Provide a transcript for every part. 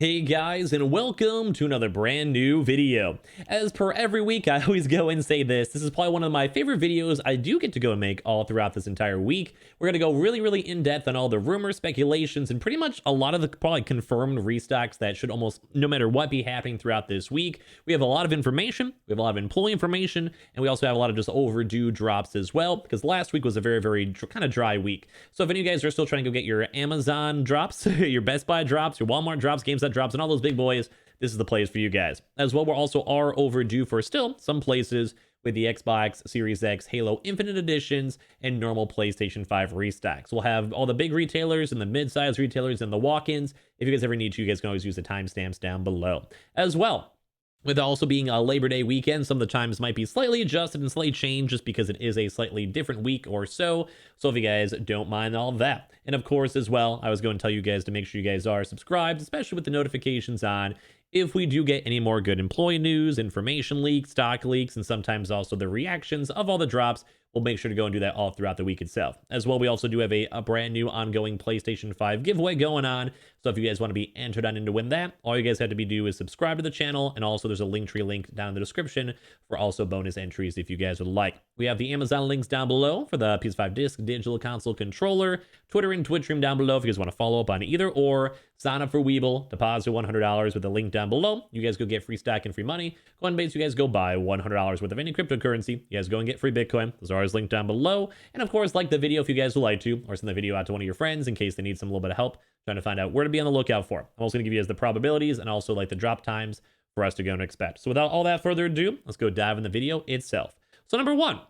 Hey guys, and welcome to another brand new video. As per every week, I always go and say this is probably one of my favorite videos I do get to go and make all throughout this entire week. We're going to go really in depth on all the rumors, speculations, and pretty much a lot of the probably confirmed restocks that should almost no matter what be happening throughout this week. We have a lot of information, we have a lot of employee information, and we also have a lot of just overdue drops as well, because last week was a very kind of dry week. So if any of you guys are still trying to go get your Amazon drops, your Best Buy drops, your Walmart drops, GameStop drops, and all those big boys, this is the place for you guys. As well, we're also are overdue for still some places with the Xbox Series X, Halo Infinite Editions, and normal PlayStation 5 restocks. We'll have all the big retailers and the mid-size retailers and the walk-ins. If you guys ever need to, you guys can always use the timestamps down below. As well, with also being a Labor Day weekend, some of the times might be slightly adjusted and slightly changed just because it is a slightly different week or so. So if you guys don't mind all of that. And of course, as well, I was going to tell you guys to make sure you guys are subscribed, especially with the notifications on, if we do get any more good employee news, information leaks, stock leaks, and sometimes also the reactions of all the drops. We'll make sure to go and do that all throughout the week itself. As well, we also do have a brand new ongoing PlayStation 5 giveaway going on. So if you guys want to be entered on in to win that, all you guys have to do is subscribe to the channel. And also there's a Linktree link down in the description for also bonus entries if you guys would like. We have the Amazon links down below for the PS5 disc, digital console controller, Twitter and Twitch stream down below if you guys want to follow up on either or. Sign up for Weeble, deposit $100 with the link down below. You guys go get free stock and free money. Coinbase, you guys go buy $100 worth of any cryptocurrency. You guys go and get free Bitcoin. Those are always linked down below. And of course, like the video if you guys would like to, or send the video out to one of your friends in case they need some little bit of help trying to find out where to be on the lookout for. I'm also going to give you guys the probabilities and also like the drop times for us to go and expect. So without all that further ado, let's go dive in the video itself. So number one,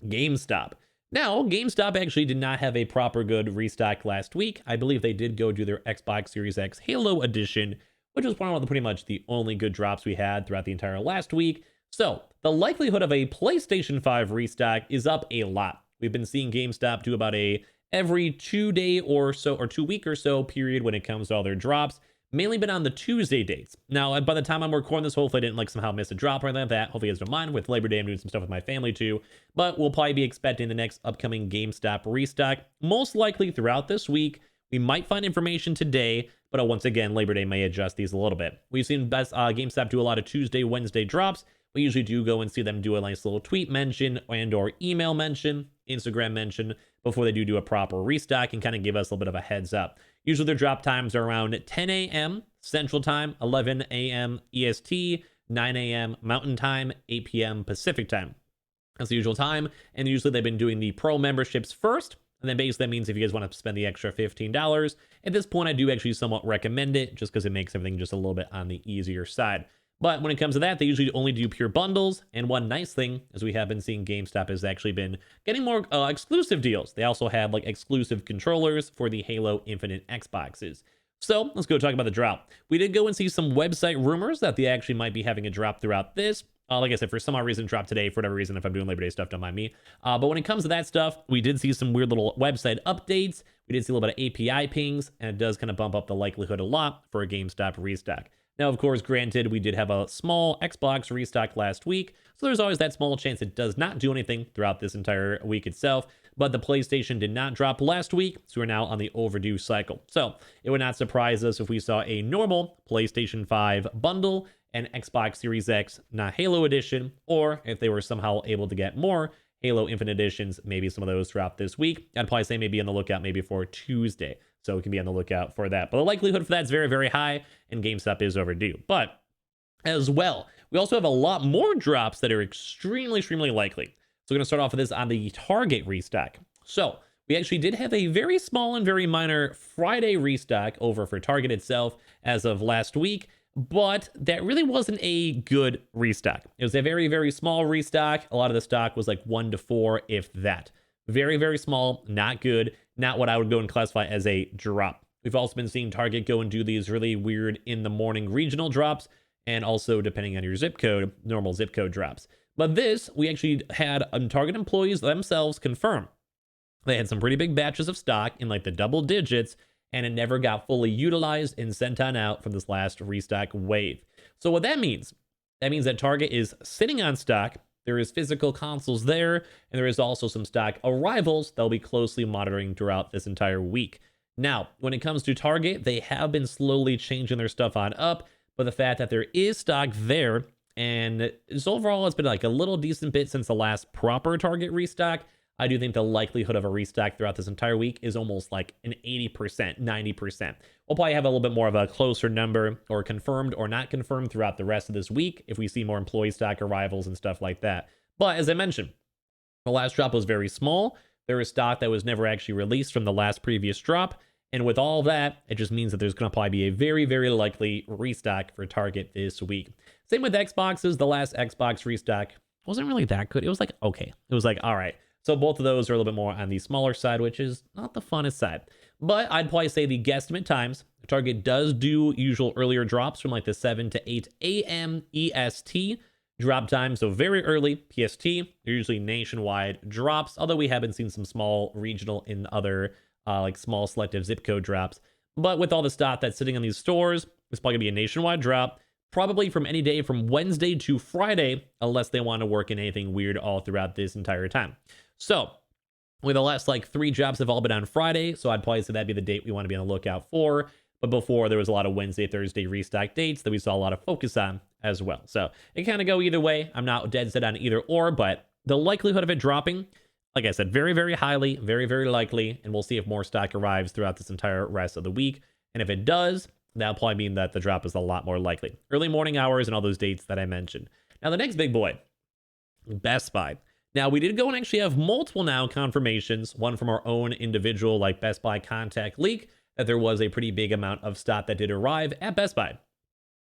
GameStop. Now, GameStop actually did not have a proper good restock last week. I believe they did go do their Xbox Series X Halo Edition, which was one of the pretty much the only good drops we had throughout the entire last week. So the likelihood of a PlayStation 5 restock is up a lot. We've been seeing GameStop do about a every 2 day or so, or 2 week or so period when it comes to all their drops. Mainly been on the Tuesday dates. Now, by the time I'm recording this, hopefully I didn't like somehow miss a drop or anything like that. Hopefully you guys don't mind. With Labor Day, I'm doing some stuff with my family too. But we'll probably be expecting the next upcoming GameStop restock. Most likely throughout this week. We might find information today, but once again, Labor Day may adjust these a little bit. We've seen GameStop do a lot of Tuesday, Wednesday drops. We usually do go and see them do a nice little tweet mention and or email mention, Instagram mention, before they do a proper restock and kind of give us a little bit of a heads up. Usually their drop times are around 10 a.m. Central Time, 11 a.m. EST, 9 a.m. Mountain Time, 8 p.m. Pacific Time. That's the usual time, and usually they've been doing the pro memberships first, and then basically that means if you guys want to spend the extra $15, at this point I do actually somewhat recommend it, just because it makes everything just a little bit on the easier side. But when it comes to that, they usually only do pure bundles. And one nice thing, as we have been seeing, GameStop has actually been getting more exclusive deals. They also have like exclusive controllers for the Halo Infinite Xboxes. So let's go talk about the drop. We did go and see some website rumors that they actually might be having a drop throughout this. Like I said, for some odd reason, drop today. For whatever reason, if I'm doing Labor Day stuff, don't mind me. But when it comes to that stuff, we did see some weird little website updates. We did see a little bit of API pings, and it does kind of bump up the likelihood a lot for a GameStop restock. Now, of course, granted, we did have a small Xbox restock last week, so there's always that small chance it does not do anything throughout this entire week itself, but the PlayStation did not drop last week, so we're now on the overdue cycle. So it would not surprise us if we saw a normal PlayStation 5 bundle and Xbox Series X, not Halo Edition, or if they were somehow able to get more Halo Infinite Editions, maybe some of those drop this week. I'd probably say maybe on the lookout maybe for Tuesday. So we can be on the lookout for that. But the likelihood for that is very high, and GameStop is overdue. But as well, we also have a lot more drops that are extremely likely. So we're going to start off with this on the Target restock. So we actually did have a very small and very minor Friday restock over for Target itself as of last week. But that really wasn't a good restock. It was a very small restock. A lot of the stock was like 1 to 4, if that. Very small, not good, not what I would go and classify as a drop. We've also been seeing Target go and do these really weird in the morning regional drops, and also depending on your zip code, normal zip code drops. But this, we actually had Target employees themselves confirm. They had some pretty big batches of stock in like the double digits, and it never got fully utilized and sent on out from this last restock wave. So what that means that Target is sitting on stock. There is physical consoles there, and there is also some stock arrivals they'll be closely monitoring throughout this entire week. Now, when it comes to Target, they have been slowly changing their stuff on up, but the fact that there is stock there, and so overall it's been like a little decent bit since the last proper Target restock. I do think the likelihood of a restock throughout this entire week is almost like an 80%, 90%. We'll probably have a little bit more of a closer number, or confirmed or not confirmed, throughout the rest of this week if we see more employee stock arrivals and stuff like that. But as I mentioned, the last drop was very small. There is stock that was never actually released from the last previous drop. And with all that, it just means that there's going to probably be a very, very likely restock for Target this week. Same with Xboxes. The last Xbox restock wasn't really that good. It was like, okay. It was like, all right. So both of those are a little bit more on the smaller side, which is not the funnest side. But I'd probably say the guesstimate times. Target does do usual earlier drops from like the 7 to 8 a.m. EST drop time. So very early PST. They're usually nationwide drops, although we haven't seen some small regional in other like small selective zip code drops. But with all the stock that's sitting in these stores, it's probably gonna be a nationwide drop, probably from any day from Wednesday to Friday, unless they want to work in anything weird all throughout this entire time. So with the last like 3 drops have all been on Friday, so I'd probably say that'd be the date we want to be on the lookout for. But before, there was a lot of Wednesday, Thursday restock dates that we saw a lot of focus on as well. So it kind of go either way. I'm not dead set on either or, but the likelihood of it dropping, like I said, very, very highly, very, very likely. And we'll see if more stock arrives throughout this entire rest of the week. And if it does, that'll probably mean that the drop is a lot more likely. Early morning hours and all those dates that I mentioned. Now, the next big boy, Best Buy. Now, we did go and actually have multiple now confirmations, one from our own individual like Best Buy contact leak, that there was a pretty big amount of stock that did arrive at Best Buy.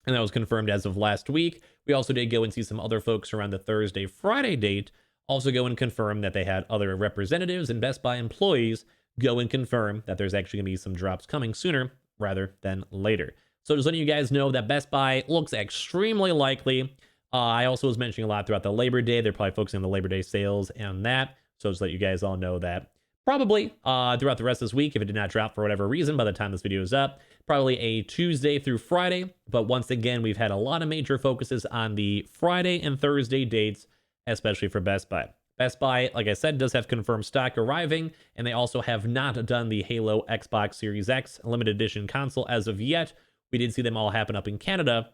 And that was confirmed as of last week. We also did go and see some other folks around the Thursday, Friday date also go and confirm that they had other representatives and Best Buy employees go and confirm that there's actually going to be some drops coming sooner rather than later. So just letting you guys know that Best Buy looks extremely likely. I also was mentioning a lot throughout the Labor Day. They're probably focusing on the Labor Day sales and that. So just let you guys all know that probably throughout the rest of this week, if it did not drop for whatever reason by the time this video is up, probably a Tuesday through Friday. But once again, we've had a lot of major focuses on the Friday and Thursday dates, especially for Best Buy. Best Buy, like I said, does have confirmed stock arriving, and they also have not done the Halo Xbox Series X limited edition console as of yet. We did see them all happen up in Canada,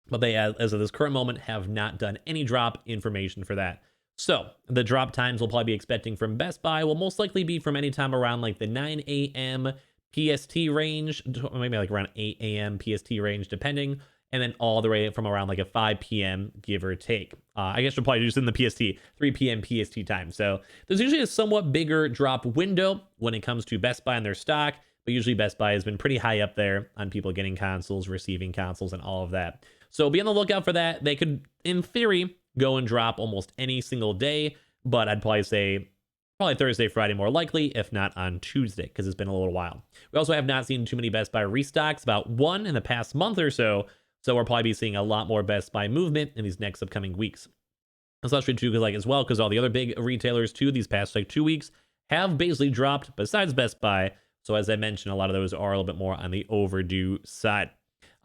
but they, as of this current moment, have not done any drop information for that. So the drop times we'll probably be expecting from Best Buy will most likely be from any time around like the 9 a.m. PST range, maybe like around 8 a.m. PST range, depending, and then all the way from around like a 5 p.m. give or take. I guess we'll probably just in the PST, 3 p.m. PST time. So there's usually a somewhat bigger drop window when it comes to Best Buy and their stock, but usually Best Buy has been pretty high up there on people getting consoles, receiving consoles, and all of that. So be on the lookout for that. They could, in theory, go and drop almost any single day, but I'd probably say probably Thursday, Friday more likely, if not on Tuesday, because it's been a little while. We also have not seen too many Best Buy restocks, about one in the past month or so, so we'll probably be seeing a lot more Best Buy movement in these next upcoming weeks. Especially too, because all the other big retailers too, these past like 2 weeks, have basically dropped besides Best Buy. So as I mentioned, a lot of those are a little bit more on the overdue side.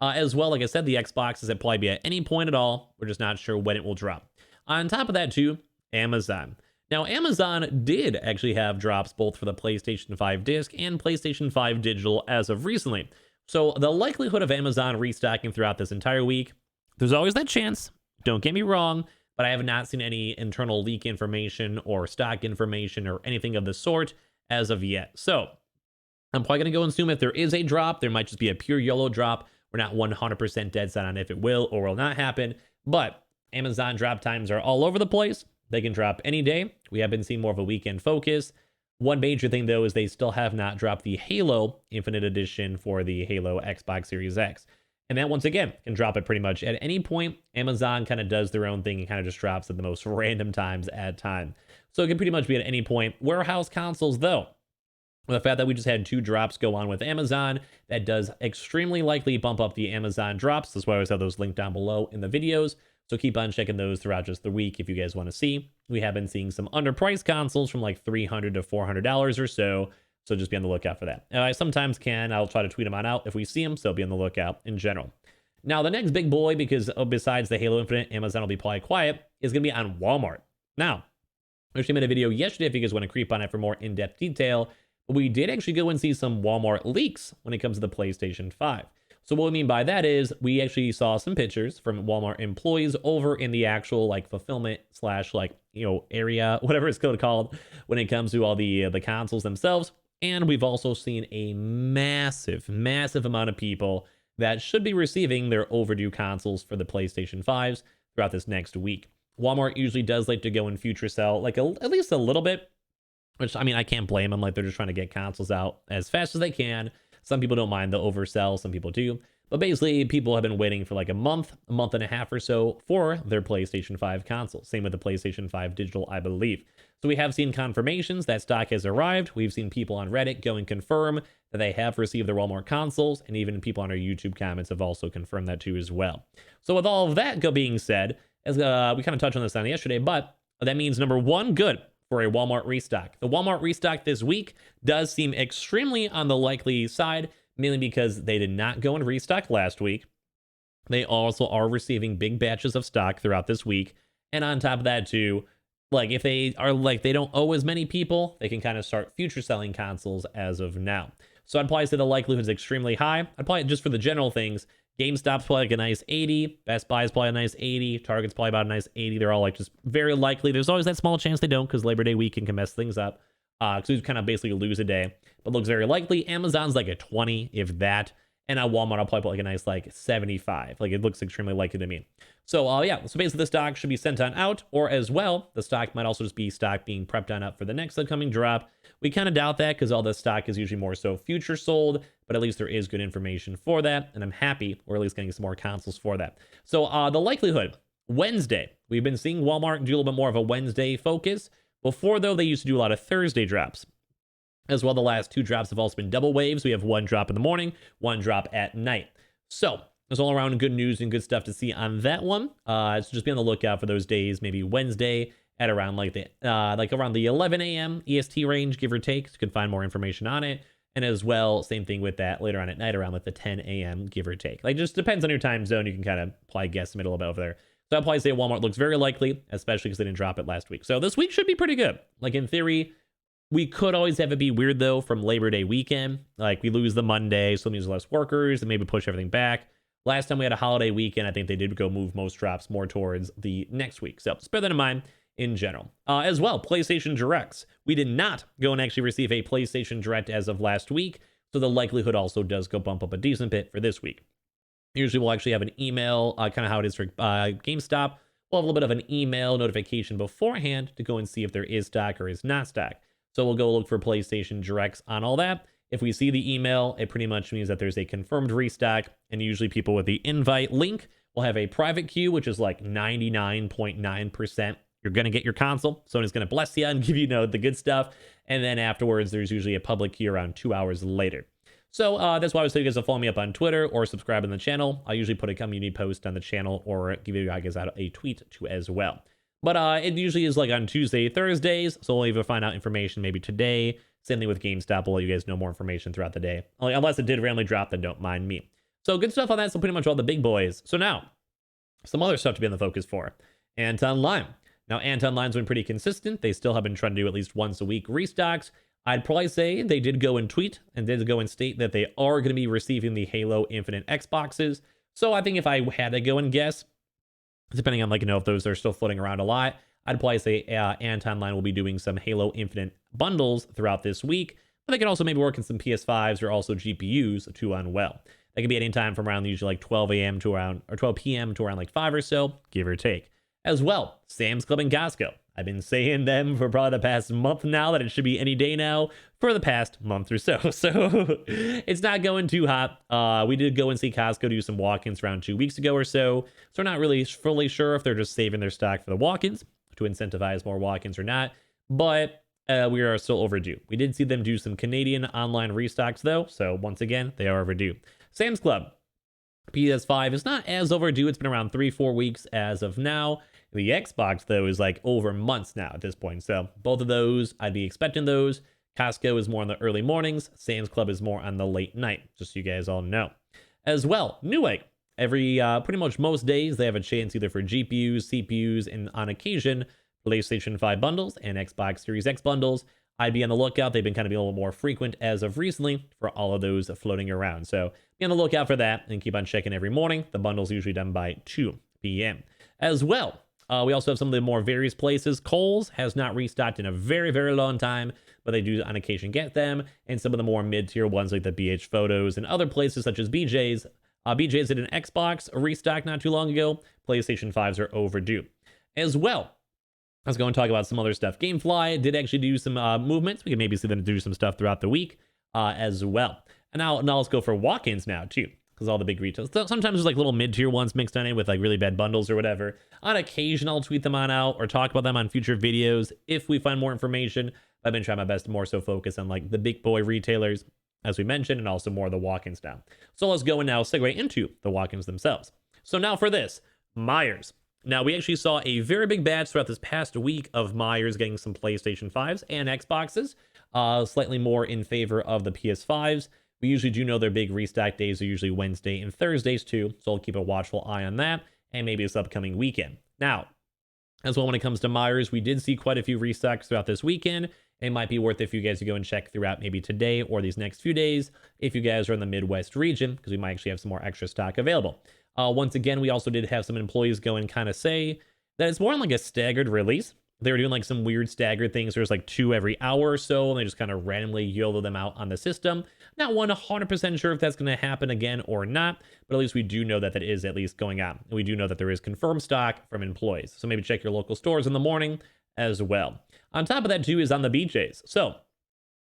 As well, like I said, the Xbox is at probably be at any point at all. We're just not sure when it will drop. On top of that too, Amazon. Now, Amazon did actually have drops both for the PlayStation 5 disc and PlayStation 5 digital as of recently. So the likelihood of Amazon restocking throughout this entire week, there's always that chance. Don't get me wrong, but I have not seen any internal leak information or stock information or anything of the sort as of yet. So I'm probably going to go and assume if there is a drop, there might just be a pure YOLO drop. We're not 100% dead set on if it will or will not happen, but Amazon drop times are all over the place. They can drop any day. We have been seeing more of a weekend focus. One major thing, though, is they still have not dropped the Halo Infinite Edition for the Halo Xbox Series X. And that, once again, can drop it pretty much at any point. Amazon kind of does their own thing and kind of just drops at the most random times at time. So it can pretty much be at any point. Warehouse consoles, though, with the fact that we just had 2 drops go on with Amazon, that does extremely likely bump up the Amazon drops. That's why I always have those linked down below in the videos. So keep on checking those throughout just the week if you guys want to see. We have been seeing some underpriced consoles from like $300 to $400 or so. So just be on the lookout for that. I sometimes I'll try to tweet them out if we see them. So be on the lookout in general. Now, the next big boy, because besides the Halo Infinite, Amazon will be probably quiet, is going to be on Walmart. Now, I actually made a video yesterday if you guys want to creep on it for more in-depth detail. we did actually go and see some Walmart leaks when it comes to the PlayStation 5. So what we mean by that is we actually saw some pictures from Walmart employees over in the actual like fulfillment slash like, area, whatever it's called when it comes to all the consoles themselves. And we've also seen a massive amount of people that should be receiving their overdue consoles for the PlayStation 5s throughout this next week. Walmart usually does like to go and future sell like at least a little bit, which I mean, I can't blame them. Like they're just trying to get consoles out as fast as they can. Some people don't mind the oversell, some people do. But basically, people have been waiting for like a month and a half or so for their PlayStation 5 console. Same with the PlayStation 5 Digital, I believe. So we have seen confirmations that stock has arrived. We've seen people on Reddit go and confirm that they have received their Walmart consoles, and even people on our YouTube comments have also confirmed that too as well. So with all of that being said, as we kind of touched on this on yesterday, but that means number one, good for a Walmart restock. The Walmart restock this week does seem extremely on the likely side, mainly because they did not go and restock last week. They also are receiving big batches of stock throughout this week. And on top of that too, like if they are like, they don't owe as many people, they can kind of start future selling consoles as of now. So I'd probably say the likelihood is extremely high. I'd probably, just for the general things, GameStop's probably like a nice 80, Best Buy's probably a nice 80, Target's probably about a nice 80. They're all like just very likely. There's always that small chance they don't because Labor Day weekend can mess things up. Because we kind of basically lose a day, but looks very likely. Amazon's like a 20, if that. And at Walmart, I'll probably put like a nice like 75. Like it looks extremely likely to me. So yeah, so basically the stock should be sent on out, or as well, the stock might also just be stock being prepped on up for the next upcoming drop. We kind of doubt that because all the stock is usually more so future sold, but at least there is good information for that. And I'm happy we're at least getting some more consoles for that. So the likelihood, Wednesday, we've been seeing Walmart do a little bit more of a Wednesday focus. Before, though, they used to do a lot of Thursday drops. As well, the last two drops have also been double waves. We have one drop in the morning, one drop at night. So there's all around good news and good stuff to see on that one. So just be on the lookout for those days, maybe Wednesday at around like around the 11 a.m. EST range, give or take. So you can find more information on it. And as well, same thing with that later on at night around like the 10 a.m. give or take. Like just depends on your time zone. You can kind of probably guesstimate a little bit over there. So I'll probably say Walmart looks very likely, especially because they didn't drop it last week. So this week should be pretty good. Like in theory, we could always have it be weird though from Labor Day weekend. Like we lose the Monday, so it means less workers and maybe push everything back. Last time we had a holiday weekend, I think they did go move most drops more towards the next week. So just bear that in mind in general. As well, PlayStation Directs. We did not go and actually receive a PlayStation Direct as of last week. So the likelihood also does go bump up a decent bit for this week. Usually we'll actually have an email, kind of how it is for GameStop. We'll have a little bit of an email notification beforehand to go and see if there is stock or is not stock. So we'll go look for PlayStation Directs on all that. If we see the email, it pretty much means that there's a confirmed restock. And usually people with the invite link will have a private queue, which is like 99.9%. You're going to get your console. Sony's going to bless you and give you, the good stuff. And then afterwards, there's usually a public queue around 2 hours later. So that's why I was telling you guys to follow me up on Twitter or subscribe on the channel. I usually put a community post on the channel or give you guys out a tweet too as well. But it usually is like on Tuesday, Thursdays. So we'll either find out information maybe today. Same thing with GameStop. We'll let you guys know more information throughout the day. Unless it did randomly drop, then don't mind me. So good stuff on that. So pretty much all the big boys. So now, some other stuff to be on the focus for. Anton Lime. Now, Anton Lime's been pretty consistent. They still have been trying to do at least once a week restocks. I'd probably say they did go and tweet and did go and state that they are going to be receiving the Halo Infinite Xboxes. So I think if I had to go and guess, depending on if those are still floating around a lot, I'd probably say Anton Line will be doing some Halo Infinite bundles throughout this week. But they can also maybe work in some PS5s or also GPUs too on well. That could be any time from around usually 12 a.m. to around, or 12 p.m. to around 5 or so, give or take. As well, Sam's Club and Costco. I've been saying them for probably the past month now that it should be any day now for the past month or so. So it's not going too hot. We did go and see Costco do some walk-ins around 2 weeks ago or so. So we're not really fully sure if they're just saving their stock for the walk-ins to incentivize more walk-ins or not. But we are still overdue. We did see them do some Canadian online restocks though. So once again, they are overdue. Sam's Club. PS5 is not as overdue. It's been around 3-4 weeks as of now. The Xbox, though, is over months now at this point. So both of those, I'd be expecting those. Costco is more in the early mornings. Sam's Club is more on the late night, just so you guys all know. As well, Newegg. Every, pretty much most days, they have a chance either for GPUs, CPUs, and on occasion, PlayStation 5 bundles and Xbox Series X bundles. I'd be on the lookout. They've been kind of being a little more frequent as of recently for all of those floating around. So be on the lookout for that and keep on checking every morning. The bundle's usually done by 2 p.m. as well. We also have some of the more various places. Kohl's has not restocked in a very, very long time, but they do on occasion get them. And some of the more mid-tier ones like the BH Photos and other places such as BJ's. BJ's did an Xbox restock not too long ago. PlayStation 5s are overdue. As well, let's go and talk about some other stuff. Gamefly did actually do some movements. We can maybe see them do some stuff throughout the week as well. And now let's go for walk-ins now too, because all the big retailers. Sometimes there's like little mid-tier ones mixed on in with like really bad bundles or whatever. On occasion, I'll tweet them on out or talk about them on future videos if we find more information. I've been trying my best to more so focus on like the big boy retailers, as we mentioned, and also more of the walk-ins now. So let's go and now segue into the walk-ins themselves. So now for this, Myers. Now, we actually saw a very big batch throughout this past week of Myers getting some PlayStation 5s and Xboxes, slightly more in favor of the PS5s. We usually do know their big restock days are usually Wednesday and Thursdays too, so I'll keep a watchful eye on that, and maybe this upcoming weekend. Now, as well, when it comes to Myers, we did see quite a few restocks throughout this weekend. It might be worth it for you guys to go and check throughout maybe today or these next few days if you guys are in the Midwest region, because we might actually have some more extra stock available. Once again, we also did have some employees go and kind of say that it's more like a staggered release. They were doing like some weird staggered things. There's like 2 every hour or so, and they just kind of randomly yielded them out on the system. Not 100% sure if that's going to happen again or not, but at least we do know that that is at least going on. And we do know that there is confirmed stock from employees. So maybe check your local stores in the morning as well. On top of that too is on the BJ's. So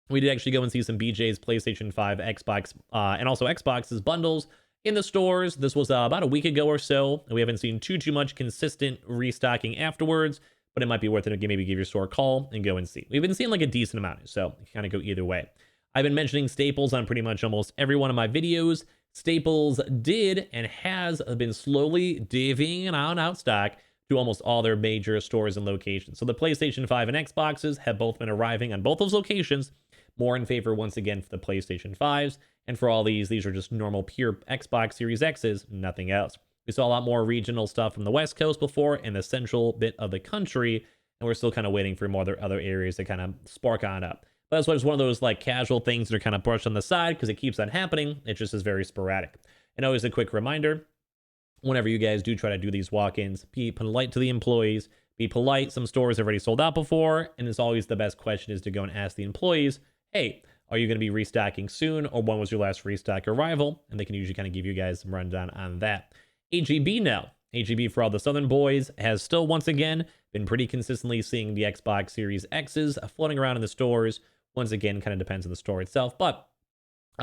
we did actually go and see some BJ's, PlayStation 5, Xbox, and also Xbox's bundles in the stores. This was about a week ago or so, and we haven't seen too much consistent restocking afterwards, but it might be worth it to maybe give your store a call and go and see. We've been seeing like a decent amount, so it can kind of go either way. I've been mentioning Staples on pretty much almost every one of my videos. Staples did and has been slowly divvying out stock to almost all their major stores and locations. So the PlayStation 5 and Xboxes have both been arriving on both those locations, more in favor once again for the PlayStation 5s. And for all these are just normal pure Xbox Series X's, nothing else. We saw a lot more regional stuff from the West Coast before and the central bit of the country, and we're still kind of waiting for more other areas to kind of spark on up. But that's why it's one of those like casual things that are kind of brushed on the side because it keeps on happening. It just is very sporadic. And always a quick reminder, whenever you guys do try to do these walk-ins, be polite to the employees, be polite. Some stores have already sold out before, and it's always the best question is to go and ask the employees, hey, are you going to be restocking soon, or when was your last restock arrival? And they can usually kind of give you guys some rundown on that. AGB now. AGB for all the Southern boys has still once again been pretty consistently seeing the Xbox Series X's floating around in the stores. Once again, kind of depends on the store itself, but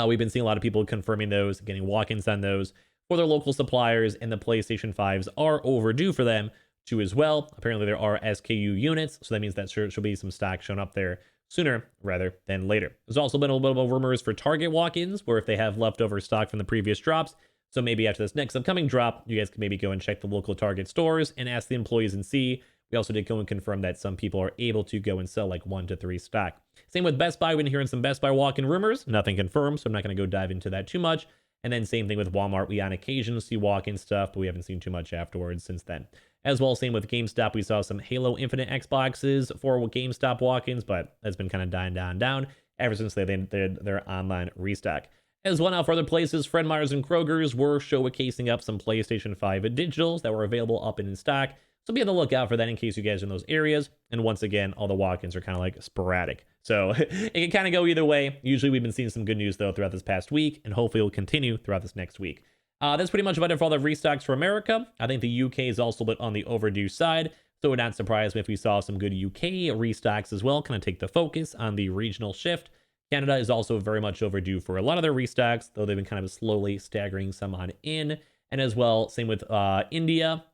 we've been seeing a lot of people confirming those, getting walk-ins on those for their local suppliers, and the PlayStation 5s are overdue for them too as well. Apparently there are SKU units, so that means that should be some stock shown up there sooner rather than later. There's also been a little bit of rumors for Target walk-ins, where if they have leftover stock from the previous drops, so maybe after this next upcoming drop, you guys can maybe go and check the local Target stores and ask the employees and see. We also did go and confirm that some people are able to go and sell like 1 to 3 stock. Same with Best Buy. We've been hearing some Best Buy walk-in rumors. Nothing confirmed, so I'm not going to go dive into that too much. And then same thing with Walmart. We on occasion see walk-in stuff, but we haven't seen too much afterwards since then. As well, same with GameStop. We saw some Halo Infinite Xboxes for GameStop walk-ins, but that's been kind of dying down ever since they did their online restock. As well, now for other places, Fred Meyer's and Kroger's were showcasing up some PlayStation 5 digitals that were available up and in stock. So be on the lookout for that in case you guys are in those areas. And once again, all the walk-ins are kind of like sporadic. So it can kind of go either way. Usually we've been seeing some good news though throughout this past week, and hopefully it will continue throughout this next week. That's pretty much about it for all the restocks for America. I think the UK is also a bit on the overdue side. So it would not surprise me if we saw some good UK restocks as well, kind of take the focus on the regional shift. Canada is also very much overdue for a lot of their restocks, though they've been kind of slowly staggering some on in. And as well, same with India.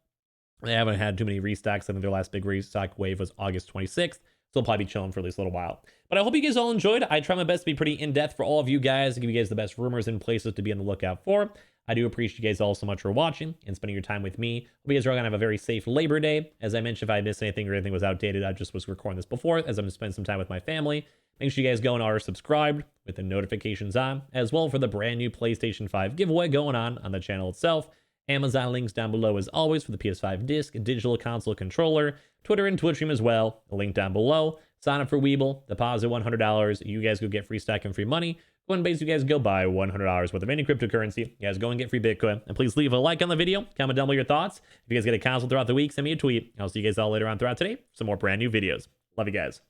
They haven't had too many restocks. I think their last big restock wave was August 26th. So they'll probably be chilling for at least a little while. But I hope you guys all enjoyed. I try my best to be pretty in-depth for all of you guys, to give you guys the best rumors and places to be on the lookout for. I do appreciate you guys all so much for watching and spending your time with me. Hope you guys are all going to have a very safe Labor Day. As I mentioned, if I missed anything or anything was outdated, I just was recording this before as I'm going to spend some time with my family. Make sure you guys go and are subscribed with the notifications on, as well for the brand new PlayStation 5 giveaway going on the channel itself. Amazon links down below as always for the PS5 disc, digital console controller, Twitter and Twitch stream as well. A link down below. Sign up for Weeble, deposit $100. You guys go get free stack and free money. Coinbase, you guys go buy $100 worth of any cryptocurrency. You guys go and get free Bitcoin. And please leave a like on the video. Comment down below your thoughts. If you guys get a console throughout the week, send me a tweet. I'll see you guys all later on throughout today for some more brand new videos. Love you guys.